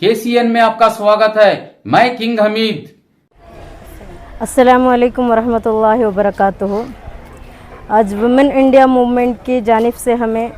KCN में आपका स्वागत है। मैं किंग हमीद। अस्सलामु अलैकुम वरहमतुल्लाहि वबरकातुहू। आज वुमेन इंडिया मूवमेंट की जानिब से हमें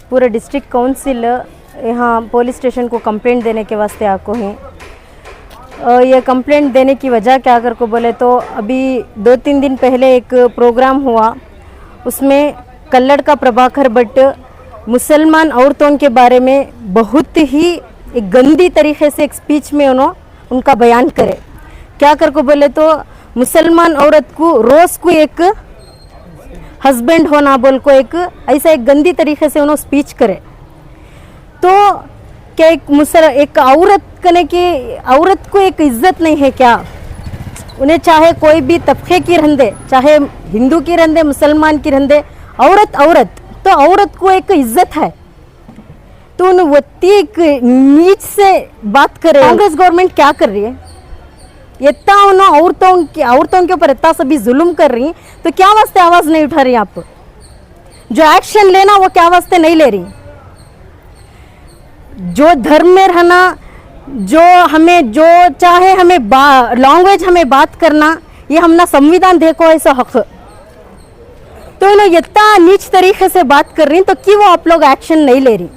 पूरे डिस्ट्रिक्ट काउंसिल यहाँ पुलिस स्टेशन को कंप्लेंट देने के वास्ते आको हैं। ये कंप्लेंट देने की वजह क्या कर को बोले तो अभी 2-3 दिन पहले एक प्रोग्राम हुआ, उसमें कल्लड़ का प्रभाकर भट्ट मुसलमान औरतों के बारे में बहुत ही एक गंदी तरीके से एक स्पीच में उनका बयान करे। क्या कर को बोले तो मुसलमान औरत को रोज़ को एक हस्बैंड होना बोल को एक ऐसा एक गंदी तरीके से उन्होंने स्पीच करे। तो क्या एक औरत करने की औरत को एक इज्जत नहीं है क्या? उन्हें चाहे कोई भी तबके की रहंदे, चाहे हिंदू की रहंदे, मुसलमान की रहंदे, औरत तो औरत को एक इज्जत है। तो उन्हें एक नीच से बात करे। कांग्रेस गवर्नमेंट क्या कर रही है? इतना औरतों के ऊपर इतना सभी जुल्म कर रही, तो क्या वास्ते आवाज नहीं उठा रही? आप जो एक्शन लेना वो क्या वास्ते नहीं ले रही? जो धर्म में रहना, जो चाहे हमें लैंग्वेज हमें बात करना, ये हमना संविधान देखो ऐसा हक। तो इन्हें इतना नीच तरीके से बात कर रही, तो क्यों वो आप लोग एक्शन नहीं ले रही?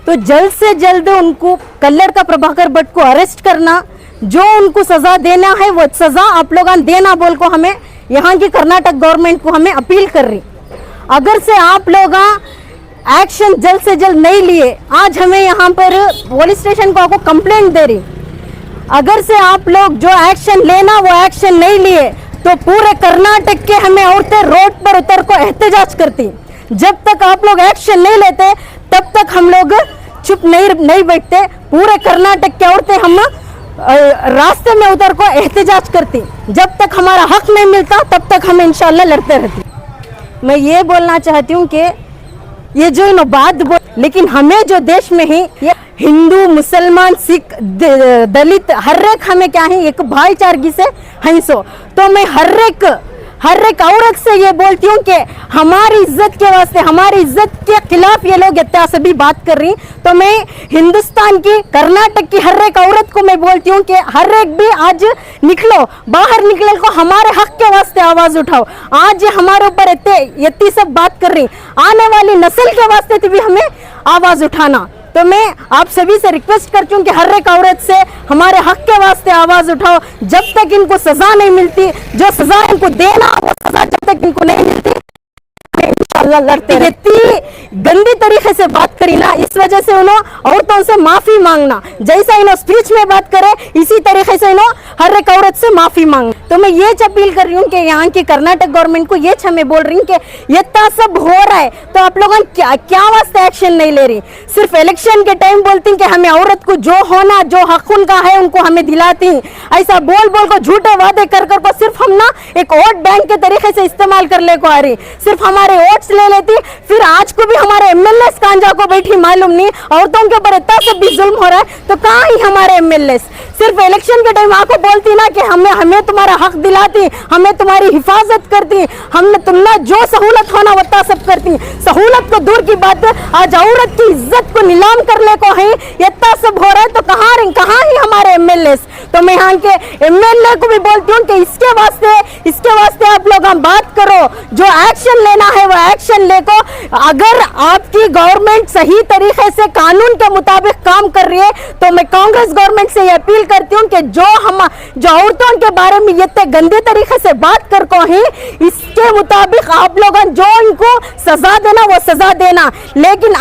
तो जल्द से जल्द उनको कल्लड़ का प्रभाकर भट्ट को अरेस्ट करना, जो उनको सजा देना है वो सजा आप लोग देना बोल को हमें यहाँ की कर्नाटक गवर्नमेंट को हमें अपील कर रही। अगर से आप लोग एक्शन जल्द से जल्द नहीं लिए, आज हमें यहाँ पर पुलिस स्टेशन को आपको कंप्लेंट दे रही। अगर से आप लोग जो एक्शन लेना वो एक्शन नहीं लिए, तो पूरे कर्नाटक के हमें औरतें रोड पर उतर को एहतजाज करती। जब तक आप लोग एक्शन नहीं लेते तब तक हम लोग चुप नहीं बैठते। पूरे कर्नाटक की औरतें हम रास्ते में उतर को एहतजाज करती। जब तक हमारा हक नहीं मिलता तब तक हम इंशाल्लाह लड़ते रहते। मैं ये बोलना चाहती हूँ कि ये जो इन बात लेकिन हमें जो देश में ही ये हिंदू, मुसलमान, सिख, दलित हर एक हमें क्या है एक भाईचारगी से हंसो। तो मैं हर एक औरत से ये बोलती हूँ कि हमारी इज्जत के वास्ते, हमारी इज्जत के खिलाफ ये लोग इतना सभी बात कर रही। तो मैं हिंदुस्तान की, कर्नाटक की हर एक औरत को मैं बोलती हूँ कि हर एक भी आज निकलो, बाहर निकले को हमारे हक के वास्ते आवाज उठाओ। आज ये हमारे ऊपर इतनी सब बात कर रही, आने वाली नस्ल के वास्ते भी हमें आवाज उठाना। तो मैं आप सभी से रिक्वेस्ट करती हूँ कि हर एक औरत से हमारे हक के वास्ते आवाज उठाओ। जब तक इनको सजा नहीं मिलती, जो सजा इनको देना वो सजा जब तक इनको नहीं मिलती, इंशाल्लाह लड़ते रहते। गंदी तरीके से बात करी ना, इस वजह से उन्होंने औरतों से माफी मांगना। जैसा इन्होंने स्पीच में बात करे इसी तरीके से इन्होंने हर एक औरत से माफी मांगना। तो मैं ये अपील कर रही हूँ कि यहाँ की कर्नाटक गवर्नमेंट को ये मैं बोल रही हूँ कि ये सब हो रहा है तो आप लोगों क्या वास्ते एक्शन नहीं ले रही? सिर्फ इलेक्शन के टाइम बोलती कि हमें औरत को जो होना, जो हक उनका है उनको हमें दिलाती। ऐसा बोल को झूठे वादे कर को सिर्फ हम ना एक वोट बैंक के तरीके से इस्तेमाल कर ले को आ रही। सिर्फ हमारे वोट्स ले लेती, फिर आज को भी हमारे एमएलए कांजा को बैठी मालूम नहीं औरतों के ऊपर इतना सब भी जुल्म हो रहा है। तो कहाँ ही हमारे एमएलए? सिर्फ इलेक्शन के टाइम आपको बोलती ना कि हमें तुम्हारा हक दिलाती, हमें तुम्हारी हिफाजत करती, हमने तुमने जो सहूलत होना वत्ता सब करती। सहूलत को दूर की बात, आज औरत की इज्जत को नीलाम कर ले को है, इतना सब हो रहा है। तो कहाँ ही हमारे एमएलए? तो मैं यहाँ के एमएलए को भी बोलती हूँ कि इसके वास्ते आप लोग बात करो, जो एक्शन लेना है वो एक्शन ले को। अगर आपकी गवर्नमेंट सही तरीके से कानून के मुताबिक काम कर रही है तो मैं कांग्रेस गवर्नमेंट से ये अपील करती हूँ कि जो औरतों के बारे में इतने गंदे तरीके से बात कर को है, इसके मुताबिक आप लोग जो इनको सजा देना वो सजा देना। लेकिन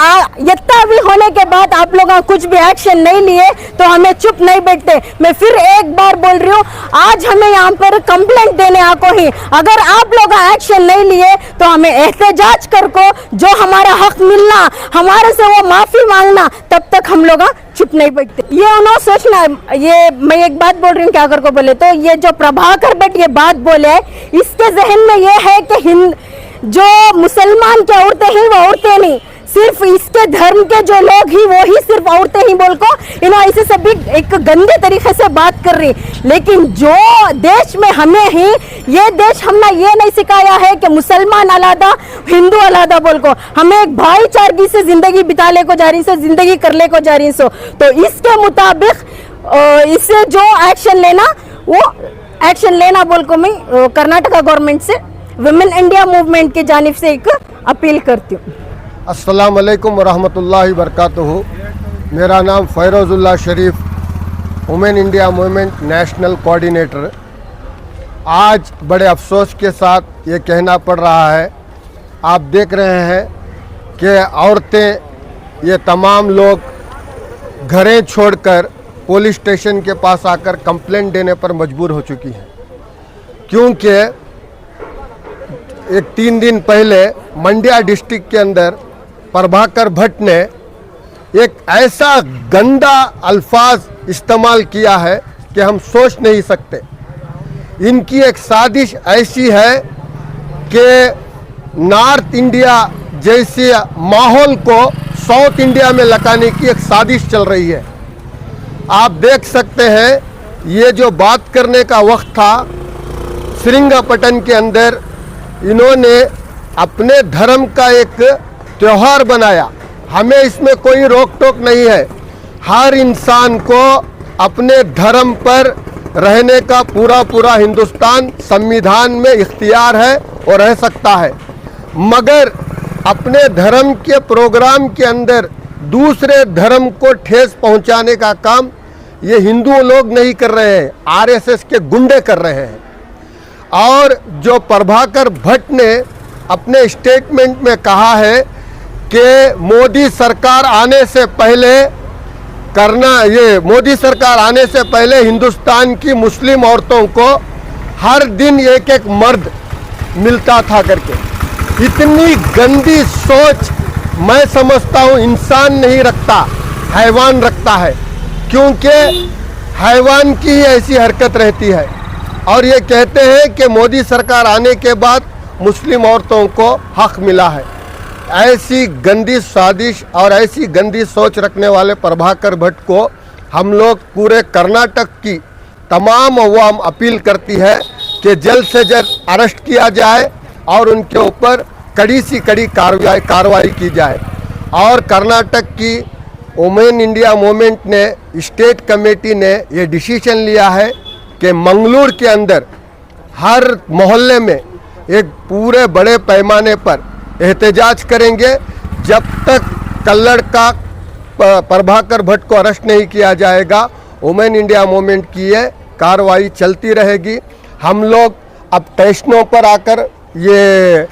इतना भी होने के बाद आप लोग कुछ भी एक्शन नहीं लिए तो हमें चुप नहीं बैठते। मैं फिर एक बार बोल रही हूँ, आज हमें यहाँ पर कंप्लेंट देने आको ही, अगर आप लोग एक्शन नहीं लिए तो हमें एहतजाज कर को जो हमारा हक मिलना, हमारे से वो माफी मांगना, तब तक हम लोग चुप नहीं बैठते। ये उन्होंने सोचना, ये मैं एक बात बोल रही हूँ क्या कर को बोले तो ये जो प्रभाकर भट्ट ये बात बोले है, इसके जहन में ये है कि जो मुसलमान की औरतें हैं वो औरतें नहीं, सिर्फ इसके धर्म के जो लोग ही वो ही सिर्फ औरतें ही बोल को ऐसे सभी एक गंदे तरीके से बात कर रही। लेकिन जो देश में हमें ही ये देश हमने ये नहीं सिखाया है कि मुसलमान अलादा हिंदू अलादा बोल को, हमें एक भाईचारगी से जिंदगी बिताने को जा रही सो, जिंदगी करने को जा रही सो। तो इसके मुताबिक इससे जो एक्शन लेना वो एक्शन लेना बोल को मैं कर्नाटका गवर्नमेंट से वुमेन इंडिया मूवमेंट की जानिब से एक अपील करती हूँ। अस्सलाम वालेकुम वरहमतुल्लाहि वबरकातुहू। मेरा नाम Ferozullah Sharif, Women India Movement national coordinator. आज बड़े अफसोस के साथ ये कहना पड़ रहा है, आप देख रहे हैं कि औरतें, ये तमाम लोग घरें छोड़कर पुलिस स्टेशन के पास आकर कंप्लेंट देने पर मजबूर हो चुकी हैं, क्योंकि एक 3 दिन पहले मंड्या डिस्ट्रिक्ट के अंदर प्रभाकर भट्ट ने एक ऐसा गंदा अल्फाज इस्तेमाल किया है कि हम सोच नहीं सकते। इनकी एक साजिश ऐसी है कि नॉर्थ इंडिया जैसे माहौल को साउथ इंडिया में लगाने की एक साजिश चल रही है। आप देख सकते हैं, ये जो बात करने का वक्त था श्रीरंगपट्टनम के अंदर, इन्होंने अपने धर्म का एक त्योहार बनाया। हमें इसमें कोई रोक टोक नहीं है, हर इंसान को अपने धर्म पर रहने का पूरा हिंदुस्तान संविधान में इख्तियार है और रह सकता है, मगर अपने धर्म के प्रोग्राम के अंदर दूसरे धर्म को ठेस पहुंचाने का काम ये हिंदू लोग नहीं कर रहे हैं, आरएसएस के गुंडे कर रहे हैं। और जो प्रभाकर भट्ट ने अपने स्टेटमेंट में कहा है कि मोदी सरकार आने से पहले हिंदुस्तान की मुस्लिम औरतों को हर दिन एक एक मर्द मिलता था करके, इतनी गंदी सोच मैं समझता हूँ इंसान नहीं रखता, हैवान रखता है, क्योंकि हैवान की ही ऐसी हरकत रहती है। और ये कहते हैं कि मोदी सरकार आने के बाद मुस्लिम औरतों को हक मिला है। ऐसी गंदी साजिश और ऐसी गंदी सोच रखने वाले प्रभाकर भट्ट को हम लोग पूरे कर्नाटक की तमाम अवाम अपील करती है कि जल्द से जल्द अरेस्ट किया जाए और उनके ऊपर कड़ी से कड़ी कार्रवाई की जाए। और कर्नाटक की वुमेन इंडिया मूवमेंट ने, स्टेट कमेटी ने ये डिसीजन लिया है कि मंगलूर के अंदर हर मोहल्ले में एक पूरे बड़े पैमाने पर एहतजाज करेंगे जब तक कल्लड़ का प्रभाकर भट्ट को अरेस्ट नहीं किया जाएगा। वुमेन इंडिया मूवमेंट की ये कार्रवाई चलती रहेगी। हम लोग अब स्टेशनों पर आकर ये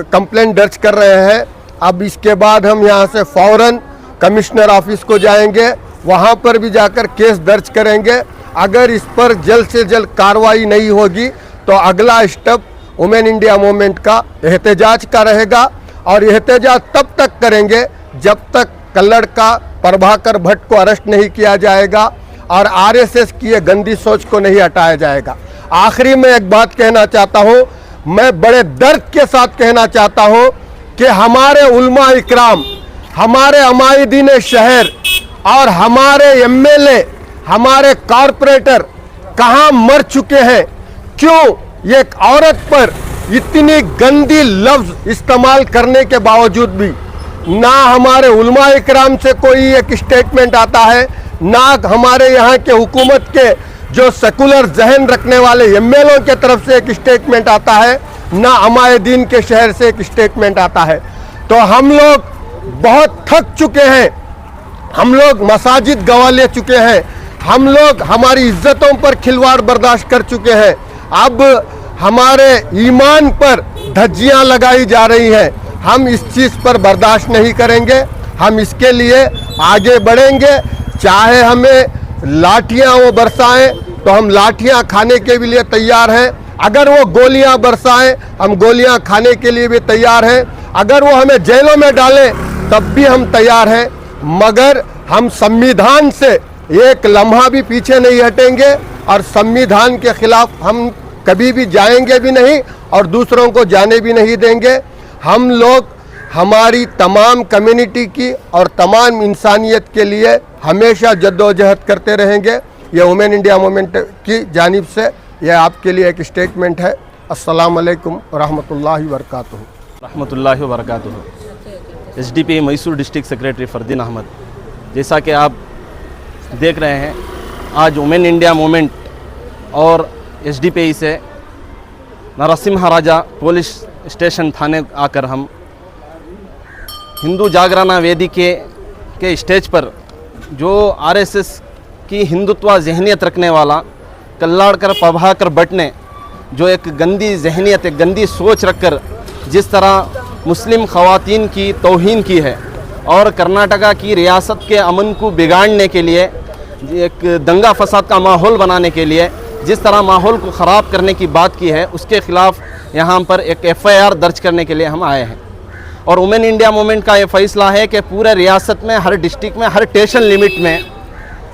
कंप्लेंट दर्ज कर रहे हैं। अब इसके बाद हम यहाँ से फौरन कमिश्नर ऑफिस को जाएंगे, वहाँ पर भी जाकर केस दर्ज करेंगे। अगर इस पर जल्द से जल्द कार्रवाई नहीं होगी तो अगला स्टेप वुमेन इंडिया मूवमेंट का एहतजाज का रहेगा। और एहतजाज तब तक करेंगे जब तक कल्लड़ का प्रभाकर भट्ट को अरेस्ट नहीं किया जाएगा और आरएसएस की ये गंदी सोच को नहीं हटाया जाएगा। आखिरी में एक बात कहना चाहता हूँ, मैं बड़े दर्द के साथ कहना चाहता हूँ कि हमारे उलमा इकराम, हमारे अमायदीन शहर और हमारे एमएलए, हमारे कॉरपोरेटर कहाँ मर चुके हैं। क्यों ये एक औरत पर इतनी गंदी लफ्ज इस्तेमाल करने के बावजूद भी ना हमारे उलमा इकराम से कोई एक स्टेटमेंट आता है, ना हमारे यहाँ के हुकूमत के जो सेकुलर जहन रखने वाले एमएलओ के तरफ से एक स्टेटमेंट आता है, ना अमायदीन के शहर से एक स्टेटमेंट आता है। तो हम लोग बहुत थक चुके हैं, हम लोग मसाजिद गंवा ले चुके हैं, हम लोग हमारी इज्जतों पर खिलवाड़ बर्दाश्त कर चुके हैं। अब हमारे ईमान पर धज्जियां लगाई जा रही हैं। हम इस चीज़ पर बर्दाश्त नहीं करेंगे, हम इसके लिए आगे बढ़ेंगे। चाहे हमें लाठियां वो बरसाएं तो हम लाठियां खाने के भी लिए तैयार हैं, अगर वो गोलियां बरसाएं हम गोलियां खाने के लिए भी तैयार हैं, अगर वो हमें जेलों में डालें तब भी हम तैयार हैं, मगर हम संविधान से एक लम्हा भी पीछे नहीं हटेंगे और संविधान के खिलाफ हम कभी भी जाएंगे भी नहीं और दूसरों को जाने भी नहीं देंगे। हम लोग हमारी तमाम कम्युनिटी की और तमाम इंसानियत के लिए हमेशा जद्दोजहद करते रहेंगे। ये वुमेन इंडिया मूवमेंट की जानिब से यह आपके लिए एक स्टेटमेंट है। अस्सलाम वालेकुम रहमतुल्लाहि व बरकातुहू। रहमतुल्लाहि व बरकातुहू। SDP Mysore district secretary Fardeen Ahmed. जैसा कि आप देख रहे हैं, आज वुमेन इंडिया मूवमेंट और SDP से नरसिम्हा राजा पुलिस स्टेशन थाने आकर हम हिंदू जागरणा वेदिके के स्टेज पर जो RSS की हिंदुत्व जहनीत रखने वाला कल्लाड़कर प्रभाकर भट्ट ने जो एक गंदी जहनीत, एक गंदी सोच रखकर जिस तरह मुस्लिम ख़वातीन की तौहीन की है और कर्नाटका की रियासत के अमन को बिगाड़ने के लिए, एक दंगा फसाद का माहौल बनाने के लिए जिस तरह माहौल को ख़राब करने की बात की है, उसके ख़िलाफ़ यहाँ पर एक FIR दर्ज करने के लिए हम आए हैं। और वुमेन इंडिया मूवमेंट का ये फैसला है कि पूरे रियासत में, हर डिस्ट्रिक्ट में, हर स्टेशन लिमिट में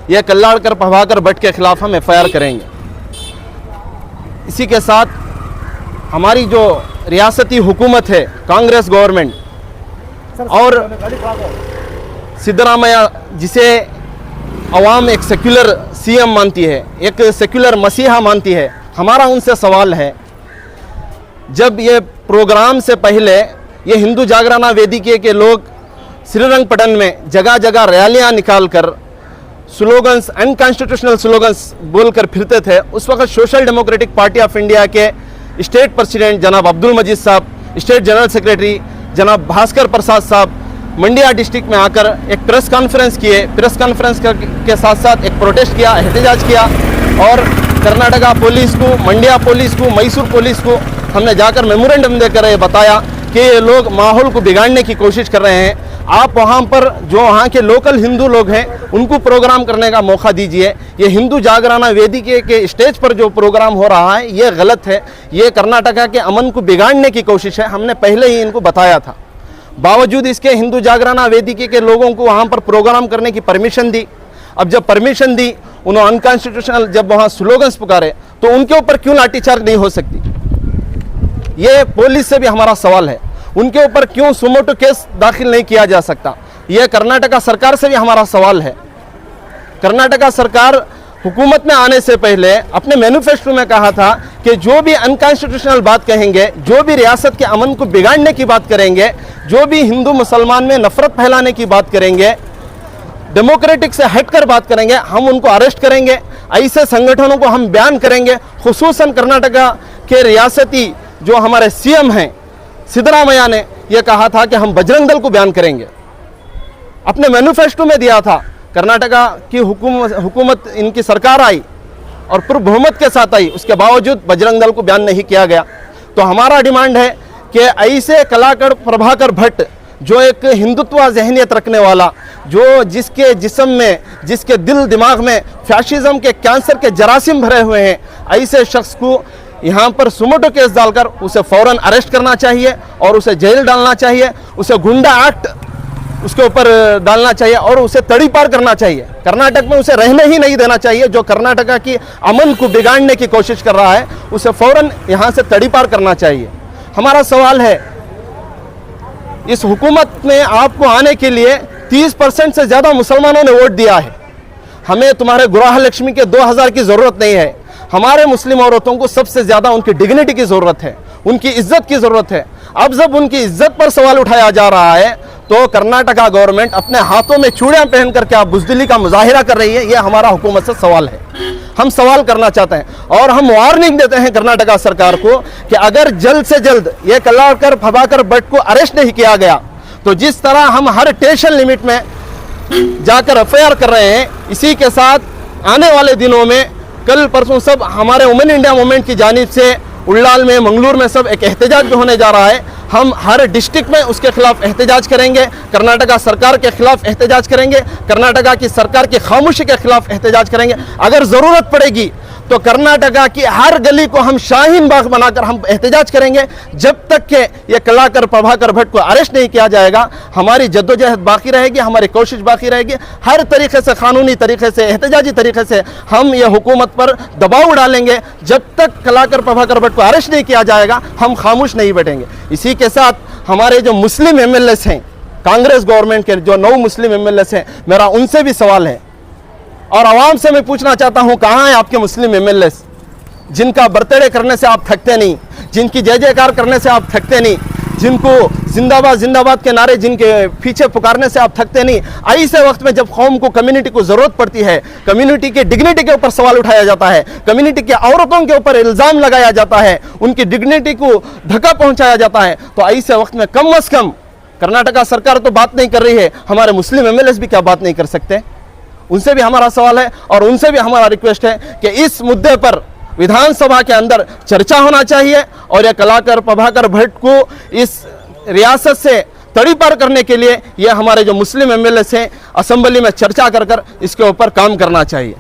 ये कल्लाड़कर प्रभाकर भट्ट के ख़िलाफ़ हम FIR करेंगे। इसी के साथ हमारी जो रियासती हुकूमत है, कांग्रेस गवर्नमेंट और सिद्धरामैया, जिसे अवाम एक सेक्युलर CM मानती है, एक सेक्युलर मसीहा मानती है, हमारा उनसे सवाल है, जब ये प्रोग्राम से पहले ये हिंदू जागरणा वेदिके के लोग श्रीरंगपट्टन में जगह जगह रैलियां निकालकर स्लोगन्स, अनकॉन्स्टिट्यूशनल स्लोगन्स बोलकर फिरते थे, उस वक्त social democratic party of India के स्टेट प्रेसिडेंट जनाब अब्दुल मजीद साहब, स्टेट जनरल सेक्रेटरी जनाब भास्कर प्रसाद साहब मंडिया डिस्ट्रिक्ट में आकर एक प्रेस कॉन्फ्रेंस किए। प्रेस कॉन्फ्रेंस के साथ साथ एक प्रोटेस्ट किया, एहतजाज किया और कर्नाटका पुलिस को, मंडिया पुलिस को, मैसूर पुलिस को हमने जाकर मेमोरेंडम देकर ये बताया कि ये लोग माहौल को बिगाड़ने की कोशिश कर रहे हैं। आप वहाँ पर जो वहाँ के लोकल हिंदू लोग हैं उनको प्रोग्राम करने का मौका दीजिए। ये हिंदू जागरणा वेदिके के स्टेज पर जो प्रोग्राम हो रहा है ये गलत है, ये कर्नाटका के अमन को बिगाड़ने की कोशिश है। हमने पहले ही इनको बताया था। बावजूद इसके हिंदू जागरणा वेदिके के लोगों को वहाँ पर प्रोग्राम करने की परमिशन दी। अब जब परमिशन दी, उन्होंने अनकॉन्स्टिट्यूशनल जब वहाँ स्लोगन्स पुकारे तो उनके ऊपर क्यों लाठीचार्ज नहीं हो सकती? ये पुलिस से भी हमारा सवाल है, उनके ऊपर क्यों सुमोटो केस दाखिल नहीं किया जा सकता? यह कर्नाटका सरकार से भी हमारा सवाल है। कर्नाटका सरकार हुकूमत में आने से पहले अपने मैनिफेस्टो में कहा था कि जो भी अनकॉन्स्टिट्यूशनल बात कहेंगे, जो भी रियासत के अमन को बिगाड़ने की बात करेंगे, जो भी हिंदू मुसलमान में नफरत फैलाने की बात करेंगे, डेमोक्रेटिक से हटकर बात करेंगे, हम उनको अरेस्ट करेंगे। ऐसे संगठनों को हम बैन करेंगे। खुसूसन कर्नाटका के रियासती जो हमारे CM हैं सिद्धरामैया ने यह कहा था कि हम बजरंग दल को बैन करेंगे। अपने मैनिफेस्टो में दिया था। कर्नाटका की हुकूमत इनकी सरकार आई और पूर्ण बहुमत के साथ आई, उसके बावजूद बजरंग दल को बैन नहीं किया गया। तो हमारा डिमांड है कि ऐसे कलाकार प्रभाकर भट्ट जो एक हिंदुत्व जहनीत रखने वाला, जो जिसके जिस्म में, जिसके दिल दिमाग में फैशिज्म के कैंसर के जरासीम भरे हुए हैं, ऐसे शख्स को यहाँ पर सुमोटो केस डालकर उसे फौरन अरेस्ट करना चाहिए और उसे जेल डालना चाहिए। उसे गुंडा एक्ट उसके ऊपर डालना चाहिए और उसे तड़ीपार करना चाहिए। कर्नाटक में उसे रहने ही नहीं देना चाहिए। जो कर्नाटका की अमन को बिगाड़ने की कोशिश कर रहा है उसे फौरन यहाँ से तड़ीपार करना चाहिए। हमारा सवाल है, इस हुकूमत में आपको आने के लिए 30% से ज़्यादा मुसलमानों ने वोट दिया है। हमें तुम्हारे गृह लक्ष्मी के 2000 की ज़रूरत नहीं है। हमारे मुस्लिम औरतों को सबसे ज़्यादा उनकी डिग्निटी की ज़रूरत है, उनकी इज्जत की ज़रूरत है। अब जब उनकी इज्जत पर सवाल उठाया जा रहा है तो कर्नाटका गवर्नमेंट अपने हाथों में चूड़ियाँ पहन करके आप बुज़दिली का मुजाहिरा कर रही है। ये हमारा हुकूमत से सवाल है। हम सवाल करना चाहते हैं और हम वार्निंग देते हैं कर्नाटका सरकार को कि अगर जल्द से जल्द ये कल्लाड़कर प्रभाकर भट्ट को अरेस्ट नहीं किया गया तो जिस तरह हम हर स्टेशन लिमिट में जाकर FIR कर रहे हैं, इसी के साथ आने वाले दिनों में कल परसों सब हमारे वुमेन इंडिया मूवमेंट की जानिब से उल्लाल में, मंगलूर में सब एक एहतजाज भी होने जा रहा है। हम हर डिस्ट्रिक्ट में उसके खिलाफ एहतजाज करेंगे, कर्नाटका सरकार के खिलाफ एहतजाज करेंगे, कर्नाटका की सरकार की खामोशी के खिलाफ एहतजाज करेंगे। अगर ज़रूरत पड़ेगी तो कर्नाटका की हर गली को हम शाहीन बाग बनाकर हम एहतजाज करेंगे। जब तक के ये कलाकार प्रभाकर भट्ट को अरेस्ट नहीं किया जाएगा, हमारी जद्दोजहद बाकी रहेगी, हमारी कोशिश बाकी रहेगी। हर तरीके से, कानूनी तरीके से, एहतजाजी तरीके से हम ये हुकूमत पर दबाव डालेंगे। जब तक कलाकार प्रभाकर भट्ट को अरेस्ट नहीं किया जाएगा, हम खामोश नहीं बैठेंगे। इसी के साथ हमारे जो मुस्लिम एमएलएस हैं, कांग्रेस गवर्नमेंट के जो 9 मुस्लिम एमएलएस हैं, मेरा उनसे भी सवाल है और आवाम से मैं पूछना चाहता हूं, कहां है आपके मुस्लिम एमएलएस जिनका बर्थडे करने से आप थकते नहीं, जिनकी जय जयकार करने से आप थकते नहीं, जिनको जिंदाबाद जिंदाबाद के नारे जिनके पीछे पुकारने से आप थकते नहीं। ऐसे वक्त में जब कौम को, कम्युनिटी को जरूरत पड़ती है, कम्युनिटी के डिग्निटी के ऊपर सवाल उठाया जाता है, कम्युनिटी के औरतों के ऊपर इल्जाम लगाया जाता है, उनकी डिग्निटी को धक्का पहुंचाया जाता है, तो ऐसे वक्त में कम से कम कर्नाटका सरकार तो बात नहीं कर रही है, हमारे मुस्लिम एमएलएस भी क्या बात नहीं कर सकते? उनसे भी हमारा सवाल है और उनसे भी हमारा रिक्वेस्ट है कि इस मुद्दे पर विधानसभा के अंदर चर्चा होना चाहिए और यह कलाकार प्रभाकर भट्ट को इस रियासत से तड़ी पार करने के लिए ये हमारे जो मुस्लिम एमएलए हैं असेंबली में चर्चा कर इसके ऊपर काम करना चाहिए।